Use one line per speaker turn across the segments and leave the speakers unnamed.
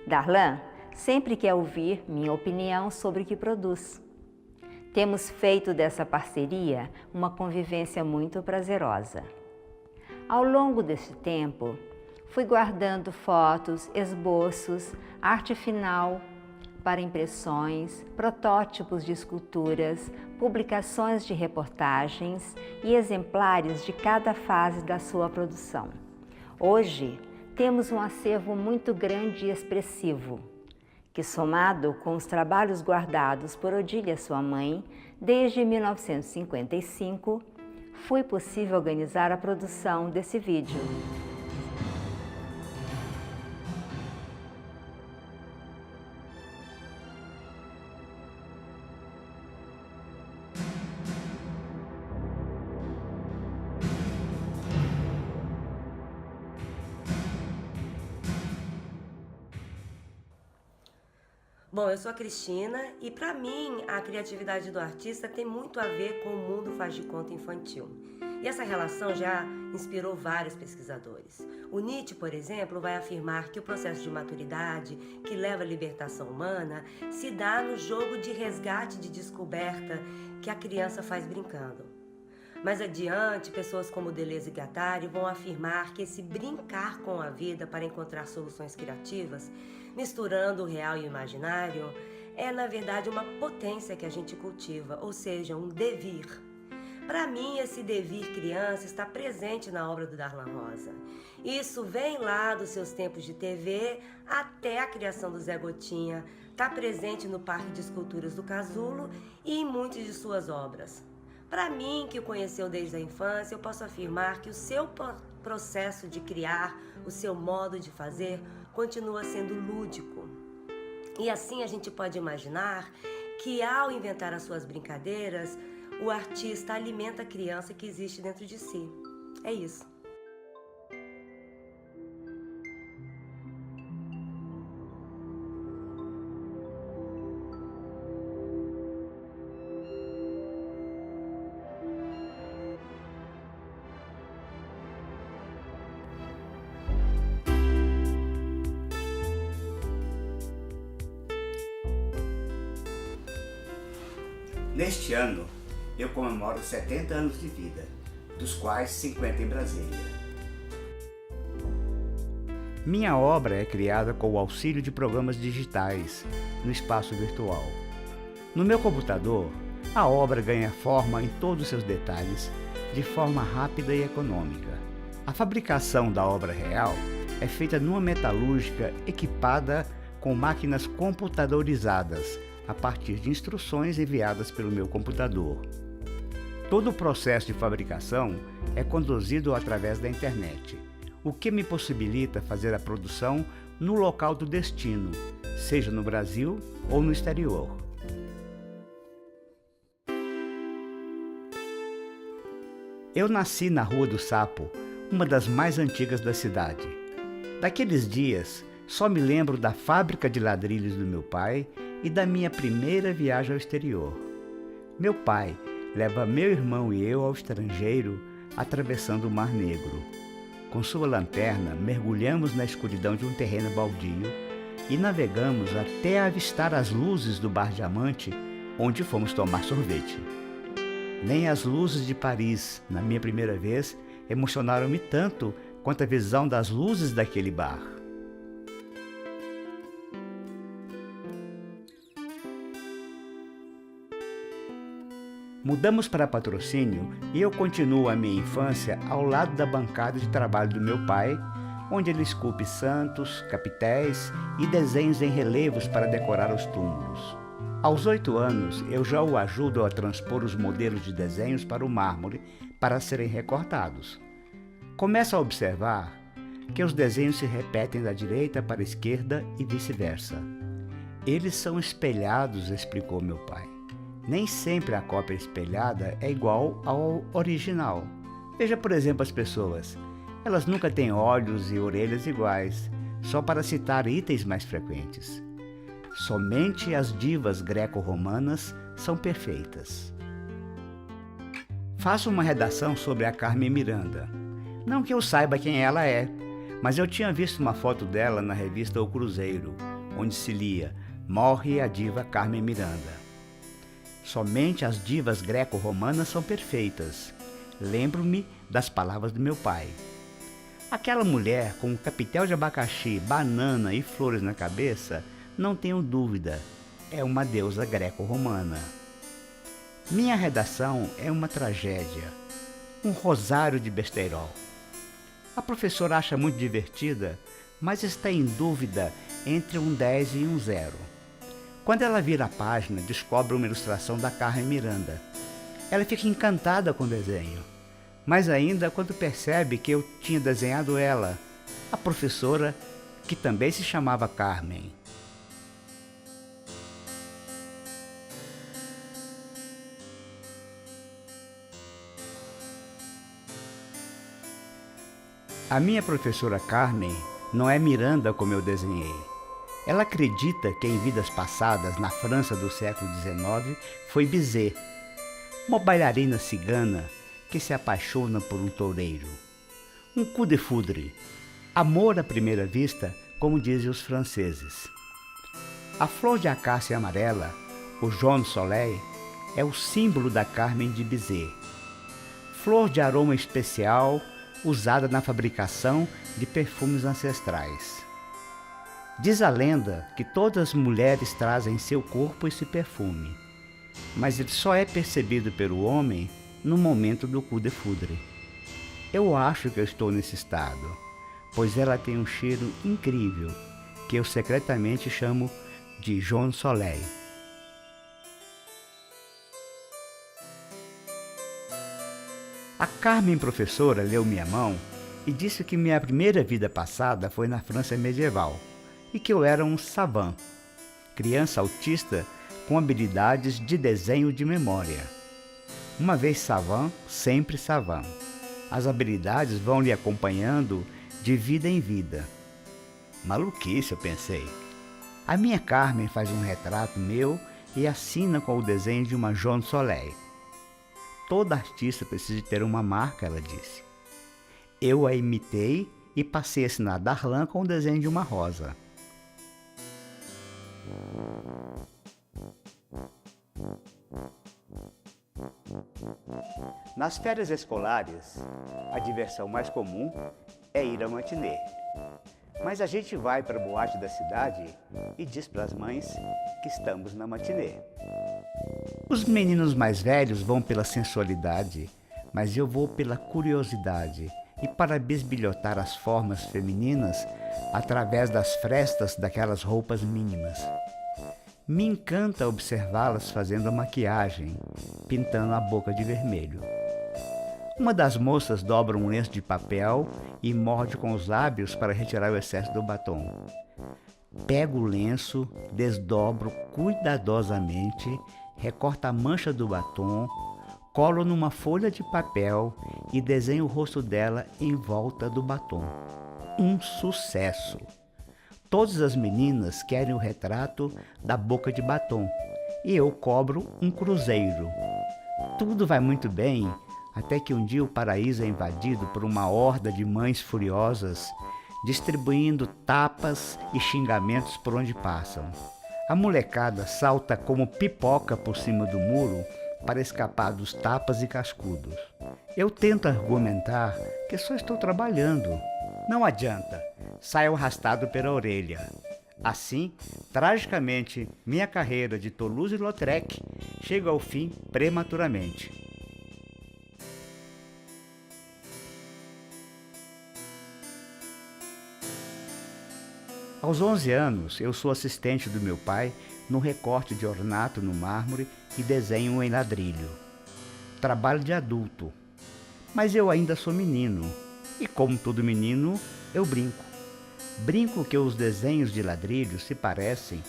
Darlan sempre quer ouvir minha opinião sobre o que produz. Temos feito dessa parceria uma convivência muito prazerosa. Ao longo desse tempo, fui guardando fotos, esboços, arte final para impressões, protótipos de esculturas, publicações de reportagens e exemplares de cada fase da sua produção. Hoje, temos um acervo muito grande e expressivo, que somado com os trabalhos guardados por Odília, sua mãe, desde 1955, foi possível organizar a produção desse vídeo.
Bom, eu sou a Cristina e para mim a criatividade do artista tem muito a ver com o mundo faz de conta infantil. E essa relação já inspirou vários pesquisadores. O Nietzsche, por exemplo, vai afirmar que o processo de maturidade que leva à libertação humana se dá no jogo de resgate de descoberta que a criança faz brincando. Mais adiante, pessoas como Deleuze e Guattari vão afirmar que esse brincar com a vida para encontrar soluções criativas, misturando o real e o imaginário, é na verdade uma potência que a gente cultiva, ou seja, um devir. Para mim, esse devir criança está presente na obra do Darlan Rosa. Isso vem lá dos seus tempos de TV até a criação do Zé Gotinha, está presente no Parque de Esculturas do Casulo e em muitas de suas obras. Para mim, que o conheceu desde a infância, eu posso afirmar que o seu processo de criar, o seu modo de fazer, continua sendo lúdico. E assim a gente pode imaginar que ao inventar as suas brincadeiras, o artista alimenta a criança que existe dentro de si. É isso.
Neste ano, eu comemoro 70 anos de vida, dos quais 50 em Brasília. Minha obra é criada com o auxílio de programas digitais no espaço virtual. No meu computador, a obra ganha forma em todos os seus detalhes, de forma rápida e econômica. A fabricação da obra real é feita numa metalúrgica equipada com máquinas computadorizadas, a partir de instruções enviadas pelo meu computador. Todo o processo de fabricação é conduzido através da internet, o que me possibilita fazer a produção no local do destino, seja no Brasil ou no exterior. Eu nasci na Rua do Sapo, uma das mais antigas da cidade. Daqueles dias, só me lembro da fábrica de ladrilhos do meu pai e da minha primeira viagem ao exterior. Meu pai leva meu irmão e eu ao estrangeiro, atravessando o Mar Negro. Com sua lanterna, mergulhamos na escuridão de um terreno baldio e navegamos até avistar as luzes do Bar Diamante, onde fomos tomar sorvete. Nem as luzes de Paris, na minha primeira vez, emocionaram-me tanto quanto a visão das luzes daquele bar. Mudamos para Patrocínio e eu continuo a minha infância ao lado da bancada de trabalho do meu pai, onde ele esculpe santos, capitéis e desenhos em relevos para decorar os túmulos. Aos 8 anos, eu já o ajudo a transpor os modelos de desenhos para o mármore para serem recortados. Começo a observar que os desenhos se repetem da direita para a esquerda e vice-versa. Eles são espelhados, explicou meu pai. Nem sempre a cópia espelhada é igual ao original. Veja, por exemplo, as pessoas. Elas nunca têm olhos e orelhas iguais, só para citar itens mais frequentes. Somente as divas greco-romanas são perfeitas. Faço uma redação sobre a Carmen Miranda. Não que eu saiba quem ela é, mas eu tinha visto uma foto dela na revista O Cruzeiro, onde se lia "Morre a diva Carmen Miranda". Somente as divas greco-romanas são perfeitas. Lembro-me das palavras do meu pai. Aquela mulher com um capitel de abacaxi, banana e flores na cabeça, não tenho dúvida, é uma deusa greco-romana. Minha redação é uma tragédia, um rosário de besteirol. A professora acha muito divertida, mas está em dúvida entre um 10 e um 0. Quando ela vira a página, descobre uma ilustração da Carmen Miranda. Ela fica encantada com o desenho, mas ainda quando percebe que eu tinha desenhado ela, a professora, que também se chamava Carmen. A minha professora Carmen não é Miranda como eu desenhei. Ela acredita que em vidas passadas, na França do século XIX, foi Bizet, uma bailarina cigana que se apaixona por um toureiro. Um coup de foudre, amor à primeira vista, como dizem os franceses. A flor de acácia amarela, o jaune soleil, é o símbolo da Carmen de Bizet. Flor de aroma especial, usada na fabricação de perfumes ancestrais. Diz a lenda que todas as mulheres trazem em seu corpo esse perfume, mas ele só é percebido pelo homem no momento do coup de foudre. Eu acho que eu estou nesse estado, pois ela tem um cheiro incrível, que eu secretamente chamo de jaune soleil. A Carmen professora leu minha mão e disse que minha primeira vida passada foi na França medieval e que eu era um savant, criança autista com habilidades de desenho de memória. Uma vez savant, sempre savant. As habilidades vão lhe acompanhando de vida em vida. Maluquice, eu pensei. A minha Carmen faz um retrato meu e assina com o desenho de uma jaune soleil. Toda artista precisa ter uma marca, ela disse. Eu a imitei e passei a assinar Darlan com o desenho de uma rosa. Nas férias escolares, a diversão mais comum é ir à matinê. Mas a gente vai para a boate da cidade e diz para as mães que estamos na matinê. Os meninos mais velhos vão pela sensualidade, mas eu vou pela curiosidade e para bisbilhotar as formas femininas através das frestas daquelas roupas mínimas. Me encanta observá-las fazendo a maquiagem, pintando a boca de vermelho. Uma das moças dobra um lenço de papel e morde com os lábios para retirar o excesso do batom. Pego o lenço, desdobro cuidadosamente, recorto a mancha do batom, colo numa folha de papel e desenho o rosto dela em volta do batom. Um sucesso! Todas as meninas querem o retrato da boca de batom e eu cobro um cruzeiro. Tudo vai muito bem, até que um dia o paraíso é invadido por uma horda de mães furiosas, distribuindo tapas e xingamentos por onde passam. A molecada salta como pipoca por cima do muro para escapar dos tapas e cascudos. Eu tento argumentar que só estou trabalhando. Não adianta, saio arrastado pela orelha. Assim, tragicamente, minha carreira de Toulouse-Lautrec chega ao fim prematuramente. Aos 11 anos, eu sou assistente do meu pai no recorte de ornato no mármore e desenho em ladrilho. Trabalho de adulto, mas eu ainda sou menino, e como todo menino, eu brinco. Brinco que os desenhos de ladrilho se parecem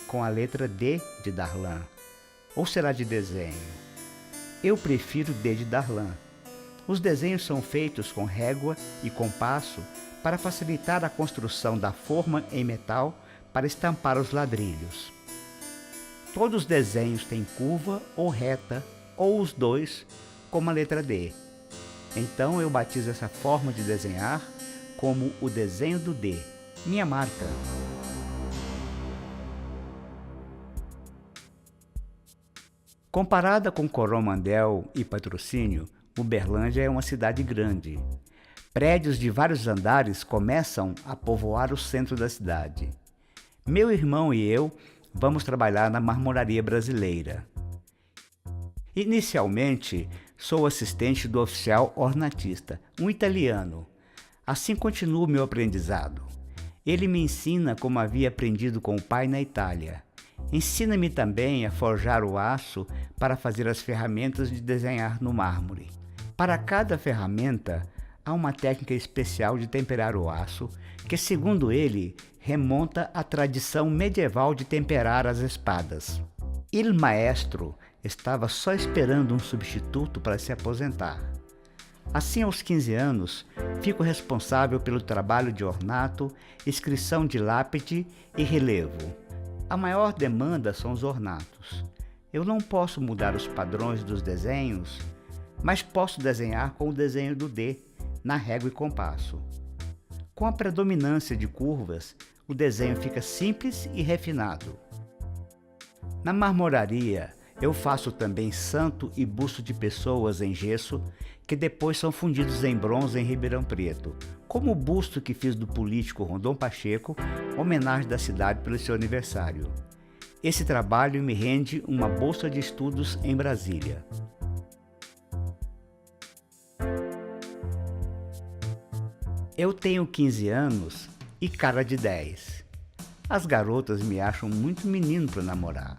com a letra D de Darlan. Ou será de desenho? Eu prefiro D de Darlan. Os desenhos são feitos com régua e compasso para facilitar a construção da forma em metal para estampar os ladrilhos. Todos os desenhos têm curva ou reta, ou os dois, como a letra D. Então eu batizo essa forma de desenhar como o desenho do D, minha marca. Comparada com Coromandel e Patrocínio, Uberlândia é uma cidade grande. Prédios de vários andares começam a povoar o centro da cidade. Meu irmão e eu vamos trabalhar na marmoraria brasileira. Inicialmente, sou assistente do oficial ornatista, um italiano. Assim continuo meu aprendizado. Ele me ensina como havia aprendido com o pai na Itália. Ensina-me também a forjar o aço para fazer as ferramentas de desenhar no mármore. Para cada ferramenta, há uma técnica especial de temperar o aço, que, segundo ele, remonta à tradição medieval de temperar as espadas. Il maestro estava só esperando um substituto para se aposentar. Assim, aos 15 anos, fico responsável pelo trabalho de ornato, inscrição de lápide e relevo. A maior demanda são os ornatos. Eu não posso mudar os padrões dos desenhos, mas posso desenhar com o desenho do D, na régua e compasso. Com a predominância de curvas, o desenho fica simples e refinado. Na marmoraria, eu faço também santo e busto de pessoas em gesso, que depois são fundidos em bronze em Ribeirão Preto, como o busto que fiz do político Rondon Pacheco, homenagem da cidade pelo seu aniversário. Esse trabalho me rende uma bolsa de estudos em Brasília. Eu tenho 15 anos e cara de 10. As garotas me acham muito menino para namorar.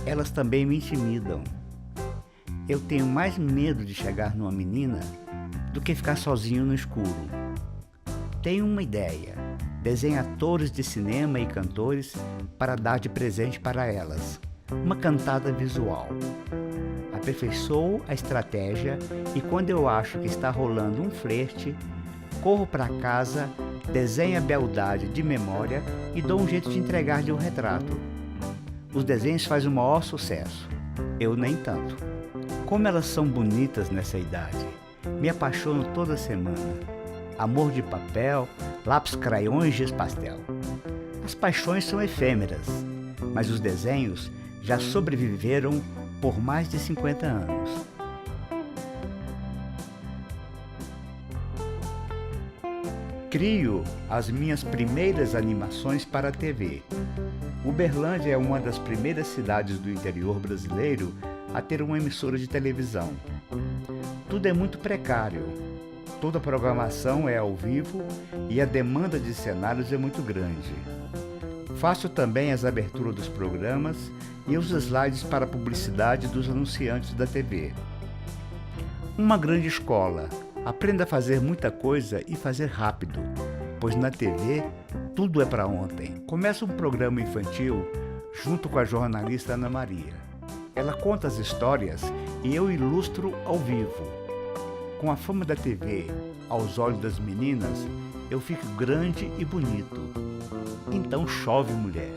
Elas também me intimidam. Eu tenho mais medo de chegar numa menina do que ficar sozinho no escuro. Tenho uma ideia: desenho atores de cinema e cantores para dar de presente para elas. Uma cantada visual. Aperfeiçoo a estratégia e, quando eu acho que está rolando um flerte, corro para casa, desenho a beldade de memória e dou um jeito de entregar-lhe um retrato. Os desenhos fazem o maior sucesso. Eu nem tanto. Como elas são bonitas nessa idade. Me apaixono toda semana. Amor de papel, lápis, crayons e giz pastel. As paixões são efêmeras, mas os desenhos já sobreviveram por mais de 50 anos. Crio as minhas primeiras animações para a TV. Uberlândia é uma das primeiras cidades do interior brasileiro a ter uma emissora de televisão. Tudo é muito precário. Toda a programação é ao vivo e a demanda de cenários é muito grande. Faço também as aberturas dos programas e os slides para a publicidade dos anunciantes da TV. Uma grande escola. Aprenda a fazer muita coisa e fazer rápido, pois na TV tudo é para ontem. Começa um programa infantil junto com a jornalista Ana Maria. Ela conta as histórias e eu ilustro ao vivo. Com a fama da TV aos olhos das meninas, eu fico grande e bonito. Então chove, mulher,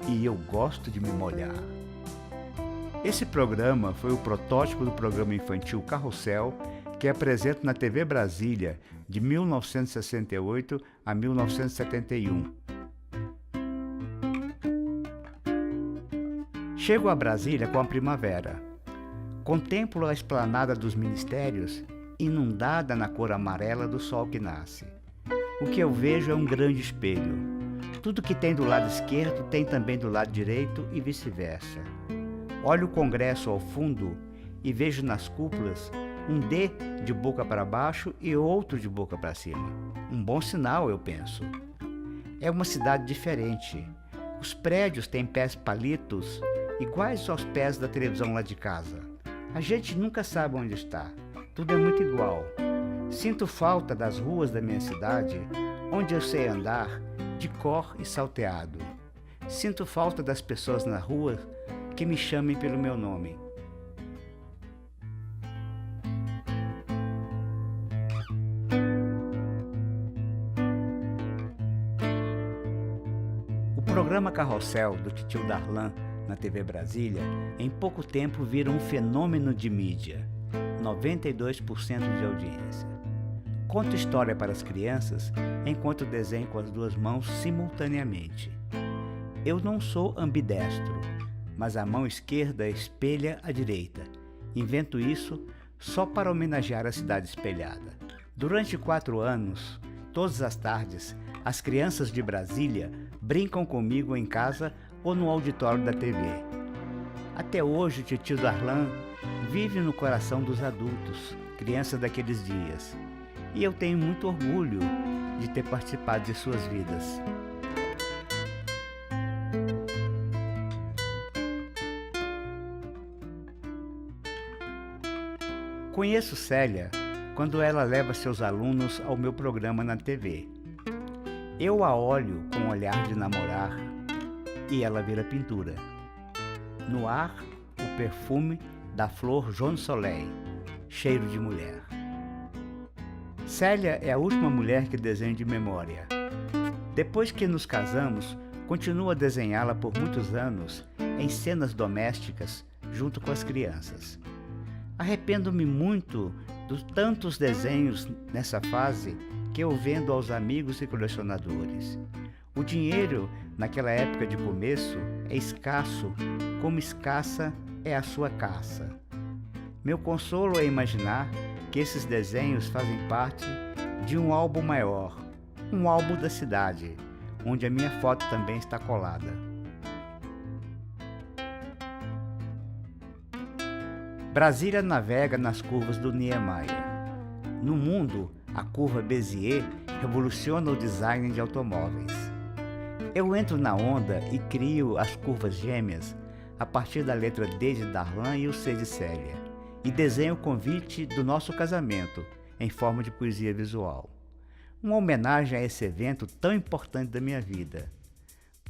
e eu gosto de me molhar. Esse programa foi o protótipo do programa infantil Carrossel, que apresento na TV Brasília de 1968 a 1971. Chego a Brasília com a primavera. Contemplo a esplanada dos ministérios, inundada na cor amarela do sol que nasce. O que eu vejo é um grande espelho. Tudo que tem do lado esquerdo tem também do lado direito e vice-versa. Olho o Congresso ao fundo e vejo nas cúpulas um D de boca para baixo e outro de boca para cima. Um bom sinal, eu penso. É uma cidade diferente. Os prédios têm pés palitos iguais aos pés da televisão lá de casa. A gente nunca sabe onde está. Tudo é muito igual. Sinto falta das ruas da minha cidade, onde eu sei andar de cor e salteado. Sinto falta das pessoas na rua que me chamem pelo meu nome. O programa Carrossel do Titio Darlan na TV Brasília, em pouco tempo vira um fenômeno de mídia, 92% de audiência. Conto história para as crianças enquanto desenho com as duas mãos simultaneamente. Eu não sou ambidestro, mas a mão esquerda espelha a direita. Invento isso só para homenagear a cidade espelhada. Durante 4 anos, todas as tardes, as crianças de Brasília brincam comigo em casa ou no auditório da TV. Até hoje, o tio Darlan vive no coração dos adultos, crianças daqueles dias. E eu tenho muito orgulho de ter participado de suas vidas. Conheço Célia quando ela leva seus alunos ao meu programa na TV. Eu a olho com um olhar de namorar e ela vira pintura. No ar, o perfume da flor Jaune Soleil, cheiro de mulher. Célia é a última mulher que desenho de memória. Depois que nos casamos, continuo a desenhá-la por muitos anos em cenas domésticas junto com as crianças. Arrependo-me muito dos tantos desenhos nessa fase que eu vendo aos amigos e colecionadores. O dinheiro, naquela época de começo, é escasso, como escassa é a sua caça. Meu consolo é imaginar que esses desenhos fazem parte de um álbum maior, um álbum da cidade, onde a minha foto também está colada. Brasília navega nas curvas do Niemeyer. No mundo, a curva Bézier revoluciona o design de automóveis. Eu entro na onda e crio as curvas gêmeas a partir da letra D de Darlan e o C de Célia, e desenho o convite do nosso casamento em forma de poesia visual. Uma homenagem a esse evento tão importante da minha vida.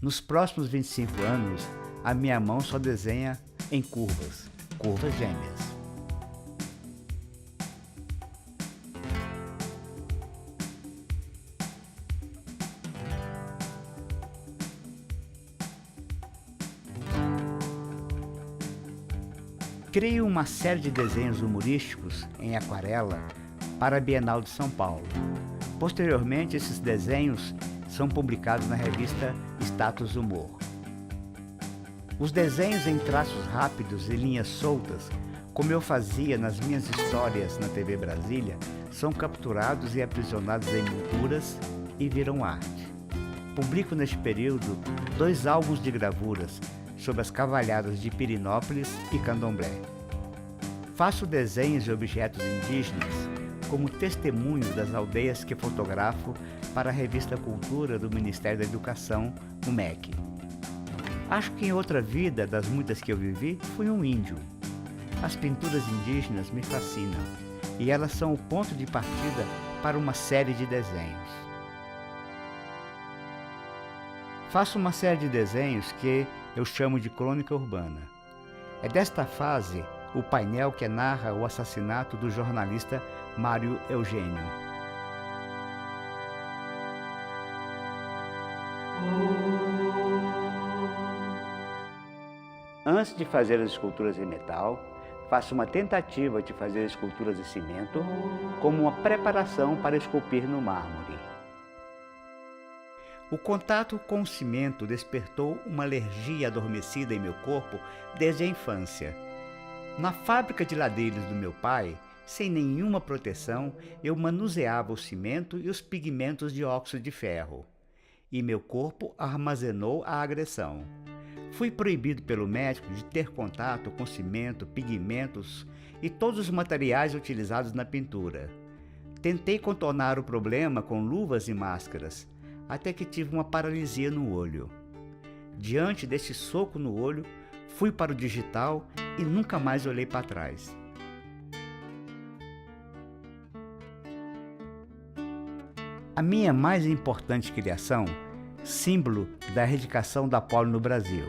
Nos próximos 25 anos, a minha mão só desenha em curvas gêmeas. Crio uma série de desenhos humorísticos em aquarela para a Bienal de São Paulo. Posteriormente, esses desenhos são publicados na revista Status Humor. Os desenhos em traços rápidos e linhas soltas, como eu fazia nas minhas histórias na TV Brasília, são capturados e aprisionados em molduras e viram arte. Publico neste período 2 álbuns de gravuras sobre as cavalhadas de Pirinópolis e Candomblé. Faço desenhos de objetos indígenas como testemunho das aldeias que fotografo para a revista Cultura do Ministério da Educação, o MEC. Acho que em outra vida, das muitas que eu vivi, fui um índio. As pinturas indígenas me fascinam e elas são o ponto de partida para uma série de desenhos. Faço uma série de desenhos que eu chamo de crônica urbana. É desta fase o painel que narra o assassinato do jornalista Mário Eugênio. Antes de fazer as esculturas em metal, faço uma tentativa de fazer esculturas em cimento como uma preparação para esculpir no mármore. O contato com o cimento despertou uma alergia adormecida em meu corpo desde a infância. Na fábrica de ladrilhos do meu pai, sem nenhuma proteção, eu manuseava o cimento e os pigmentos de óxido de ferro. E meu corpo armazenou a agressão. Fui proibido pelo médico de ter contato com cimento, pigmentos e todos os materiais utilizados na pintura. Tentei contornar o problema com luvas e máscaras, até que tive uma paralisia no olho. Diante desse soco no olho, fui para o digital e nunca mais olhei para trás. A minha mais importante criação, símbolo da erradicação da polio no Brasil.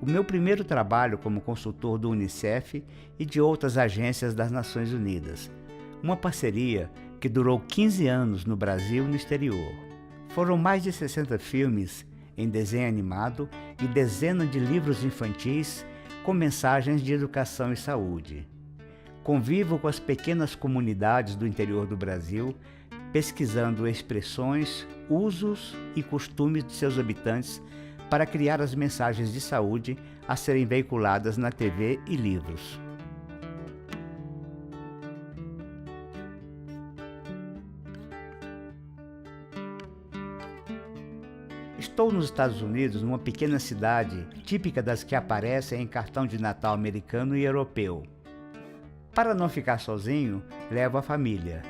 O meu primeiro trabalho como consultor do UNICEF e de outras agências das Nações Unidas. Uma parceria que durou 15 anos no Brasil e no exterior. Foram mais de 60 filmes em desenho animado e dezenas de livros infantis com mensagens de educação e saúde. Convivo com as pequenas comunidades do interior do Brasil, pesquisando expressões, usos e costumes de seus habitantes para criar as mensagens de saúde a serem veiculadas na TV e livros. Estou nos Estados Unidos, numa pequena cidade, típica das que aparecem em cartão de Natal americano e europeu. Para não ficar sozinho, levo a família.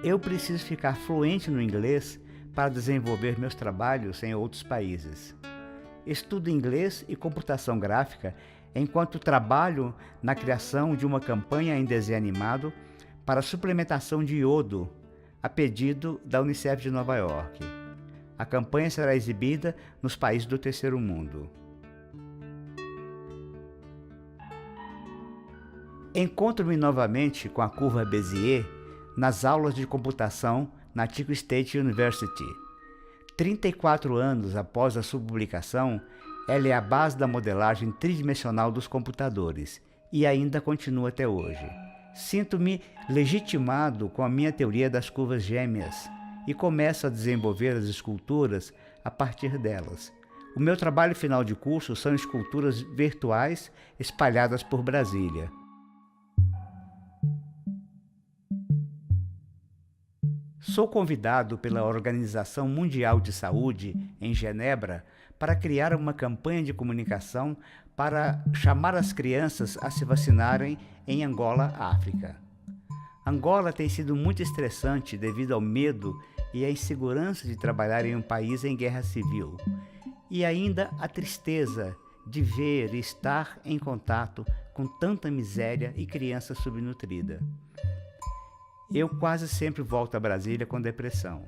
Eu preciso ficar fluente no inglês para desenvolver meus trabalhos em outros países. Estudo inglês e computação gráfica enquanto trabalho na criação de uma campanha em desenho animado para suplementação de iodo, a pedido da Unicef de Nova York. A campanha será exibida nos países do terceiro mundo. Encontro-me novamente com a curva Bézier nas aulas de computação na Chico State University. 34 anos após a sua publicação, ela é a base da modelagem tridimensional dos computadores e ainda continua até hoje. Sinto-me legitimado com a minha teoria das curvas gêmeas e começo a desenvolver as esculturas a partir delas. O meu trabalho final de curso são esculturas virtuais espalhadas por Brasília. Sou convidado pela Organização Mundial de Saúde, em Genebra, para criar uma campanha de comunicação para chamar as crianças a se vacinarem em Angola, África. Angola tem sido muito estressante devido ao medo e à insegurança de trabalhar em um país em guerra civil, e ainda a tristeza de ver e estar em contato com tanta miséria e criança subnutrida. Eu quase sempre volto a Brasília com depressão.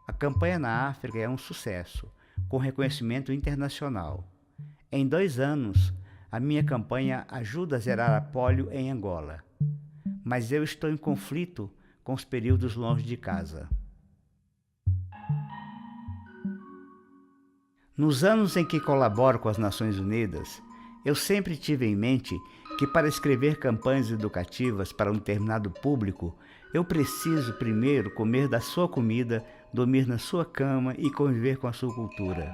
A campanha na África é um sucesso, com reconhecimento internacional. Em 2 anos, a minha campanha ajuda a zerar a polio em Angola. Mas eu estou em conflito com os períodos longe de casa. Nos anos em que colaboro com as Nações Unidas, eu sempre tive em mente que para escrever campanhas educativas para um determinado público, eu preciso primeiro comer da sua comida, dormir na sua cama e conviver com a sua cultura.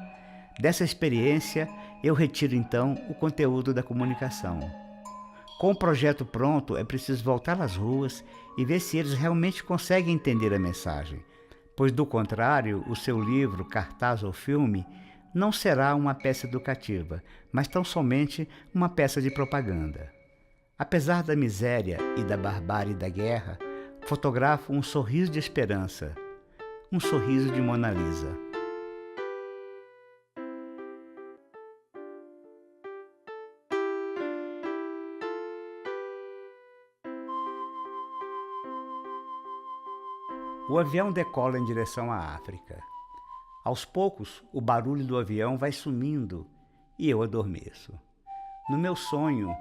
Dessa experiência, eu retiro então o conteúdo da comunicação. Com o projeto pronto, é preciso voltar às ruas e ver se eles realmente conseguem entender a mensagem, pois do contrário, o seu livro, cartaz ou filme não será uma peça educativa, mas tão somente uma peça de propaganda. Apesar da miséria e da barbárie da guerra, fotografo um sorriso de esperança, um sorriso de Mona Lisa. O avião decola em direção à África. Aos poucos, o barulho do avião vai sumindo e eu adormeço. No meu sonho,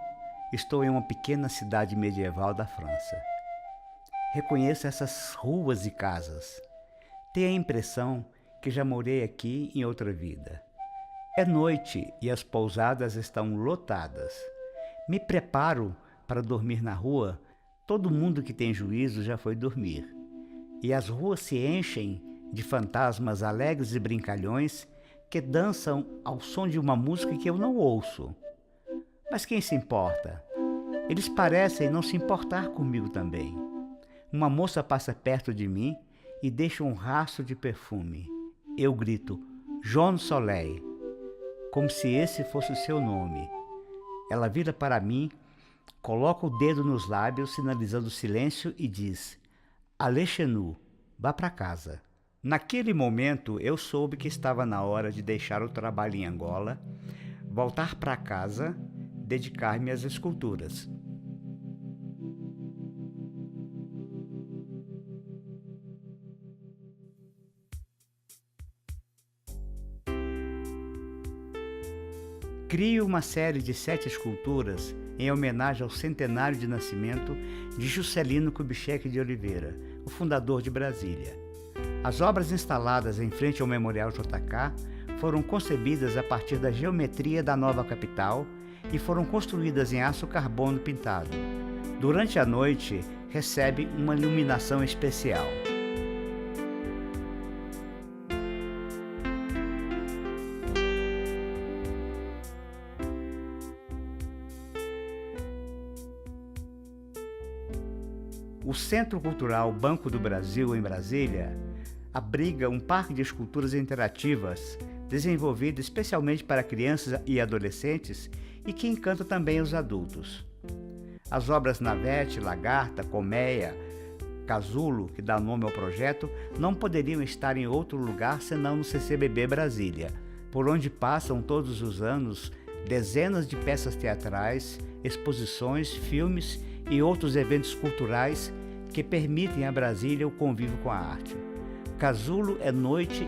estou em uma pequena cidade medieval da França. Reconheço essas ruas e casas. Tenho a impressão que já morei aqui em outra vida. É noite e as pousadas estão lotadas. Me preparo para dormir na rua. Todo mundo que tem juízo já foi dormir. E as ruas se enchem de fantasmas alegres e brincalhões que dançam ao som de uma música que eu não ouço. Mas quem se importa? Eles parecem não se importar comigo também. Uma moça passa perto de mim e deixa um rastro de perfume. Eu grito, Jean Soleil, como se esse fosse o seu nome. Ela vira para mim, coloca o dedo nos lábios, sinalizando silêncio e diz, Allez chez nous, vá para casa. Naquele momento, eu soube que estava na hora de deixar o trabalho em Angola, voltar para casa, dedicar-me às esculturas. Crio uma série de 7 esculturas em homenagem ao centenário de nascimento de Juscelino Kubitschek de Oliveira, o fundador de Brasília. As obras instaladas em frente ao Memorial JK foram concebidas a partir da geometria da nova capital e foram construídas em aço carbono pintado. Durante a noite, recebe uma iluminação especial. O Centro Cultural Banco do Brasil, em Brasília, abriga um parque de esculturas interativas desenvolvido especialmente para crianças e adolescentes e que encanta também os adultos. As obras Navete, Lagarta, Colmeia, Casulo, que dá nome ao projeto, não poderiam estar em outro lugar senão no CCBB Brasília, por onde passam todos os anos dezenas de peças teatrais, exposições, filmes e outros eventos culturais que permitem a Brasília o convívio com a arte. Casulo é noite,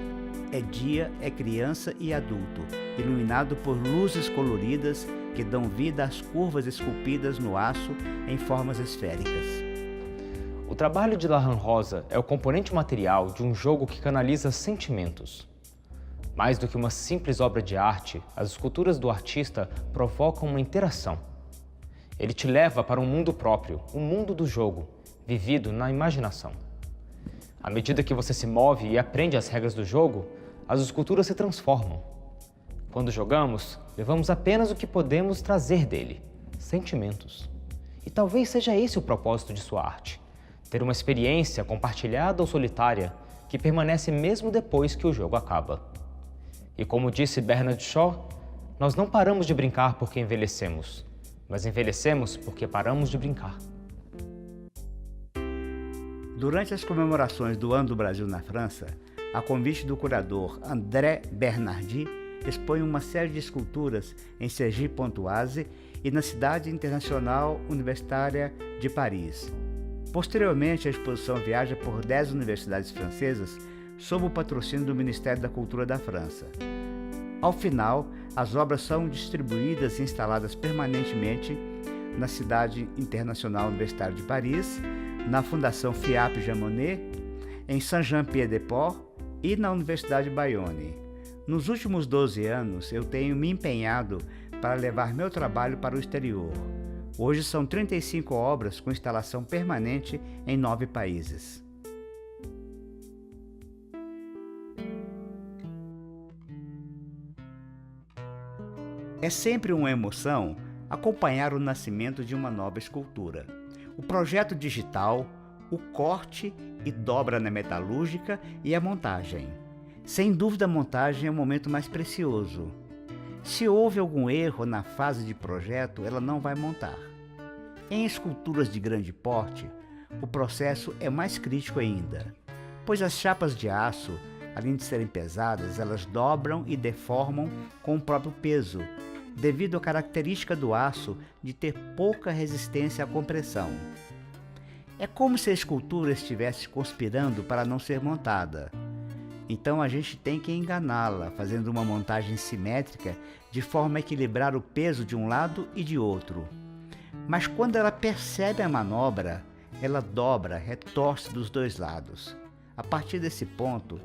é dia, é criança e adulto, iluminado por luzes coloridas que dão vida às curvas esculpidas no aço em formas esféricas.
O trabalho de Darlan Rosa é o componente material de um jogo que canaliza sentimentos. Mais do que uma simples obra de arte, as esculturas do artista provocam uma interação. Ele te leva para um mundo próprio, o mundo do jogo, vivido na imaginação. À medida que você se move e aprende as regras do jogo, as esculturas se transformam. Quando jogamos, levamos apenas o que podemos trazer dele, sentimentos. E talvez seja esse o propósito de sua arte, ter uma experiência compartilhada ou solitária que permanece mesmo depois que o jogo acaba. E como disse Bernard Shaw, nós não paramos de brincar porque envelhecemos, mas envelhecemos porque paramos de brincar.
Durante as comemorações do Ano do Brasil na França, a convite do curador André Bernardi, expõe uma série de esculturas em Cergy-Pontoise e na Cidade Internacional Universitária de Paris. Posteriormente, a exposição viaja por 10 universidades francesas sob o patrocínio do Ministério da Cultura da França. Ao final, as obras são distribuídas e instaladas permanentemente na Cidade Internacional Universitária de Paris, na Fundação FIAP Jean Monnet, em Saint-Jean-Pied-de-Port e na Universidade Bayonne. Nos últimos 12 anos, eu tenho me empenhado para levar meu trabalho para o exterior. Hoje são 35 obras com instalação permanente em 9 países. É sempre uma emoção acompanhar o nascimento de uma nova escultura. O projeto digital, o corte e dobra na metalúrgica e a montagem. Sem dúvida, a montagem é o momento mais precioso. Se houve algum erro na fase de projeto, ela não vai montar. Em esculturas de grande porte, o processo é mais crítico ainda, pois as chapas de aço, além de serem pesadas, elas dobram e deformam com o próprio peso, devido à característica do aço de ter pouca resistência à compressão. É como se a escultura estivesse conspirando para não ser montada. Então a gente tem que enganá-la, fazendo uma montagem simétrica de forma a equilibrar o peso de um lado e de outro. Mas quando ela percebe a manobra, ela dobra, retorce dos dois lados. A partir desse ponto,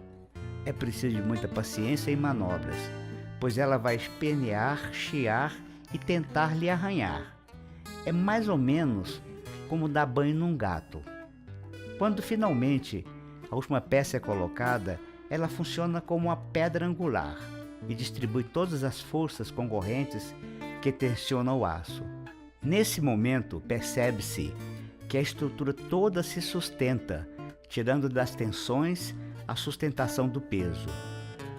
é preciso de muita paciência e manobras, pois ela vai espernear, chiar e tentar lhe arranhar. É mais ou menos como dar banho num gato. Quando finalmente a última peça é colocada, ela funciona como uma pedra angular e distribui todas as forças concorrentes que tensionam o aço. Nesse momento, percebe-se que a estrutura toda se sustenta, tirando das tensões a sustentação do peso.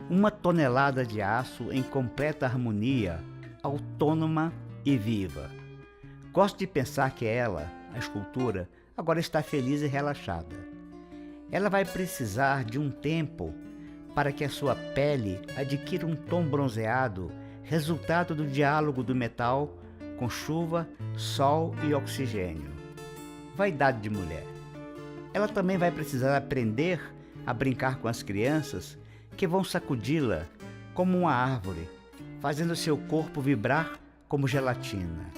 Uma tonelada de aço em completa harmonia, autônoma e viva. Gosto de pensar que ela, a escultura, agora está feliz e relaxada. Ela vai precisar de um tempo para que a sua pele adquira um tom bronzeado, resultado do diálogo do metal com chuva, sol e oxigênio. Vaidade de mulher. Ela também vai precisar aprender a brincar com as crianças que vão sacudi-la como uma árvore, fazendo seu corpo vibrar como gelatina.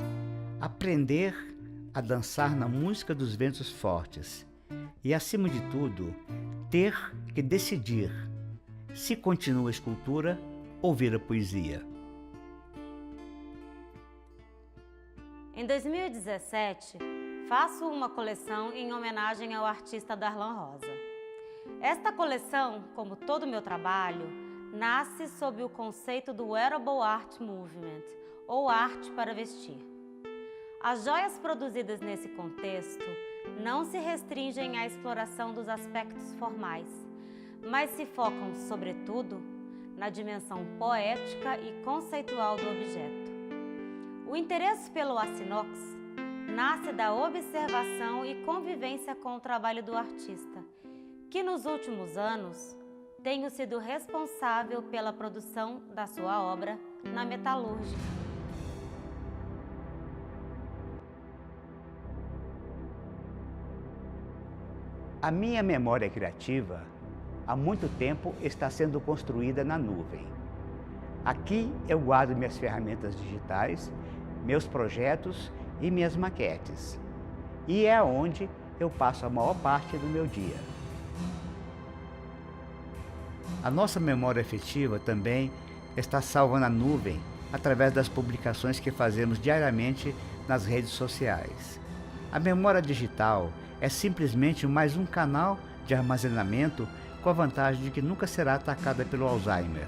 Aprender a dançar na música dos ventos fortes e, acima de tudo, ter que decidir se continua a escultura ou vira poesia.
Em 2017, faço uma coleção em homenagem ao artista Darlan Rosa. Esta coleção, como todo o meu trabalho, nasce sob o conceito do Wearable Art Movement, ou arte para vestir. As joias produzidas nesse contexto não se restringem à exploração dos aspectos formais, mas se focam, sobretudo, na dimensão poética e conceitual do objeto. O interesse pelo Assinox nasce da observação e convivência com o trabalho do artista, que nos últimos anos tenho sido responsável pela produção da sua obra na metalúrgica.
A minha memória criativa, há muito tempo, está sendo construída na nuvem. Aqui eu guardo minhas ferramentas digitais, meus projetos e minhas maquetes. E é onde eu passo a maior parte do meu dia. A nossa memória afetiva também está salva na nuvem através das publicações que fazemos diariamente nas redes sociais. A memória digital é simplesmente mais um canal de armazenamento com a vantagem de que nunca será atacada pelo Alzheimer.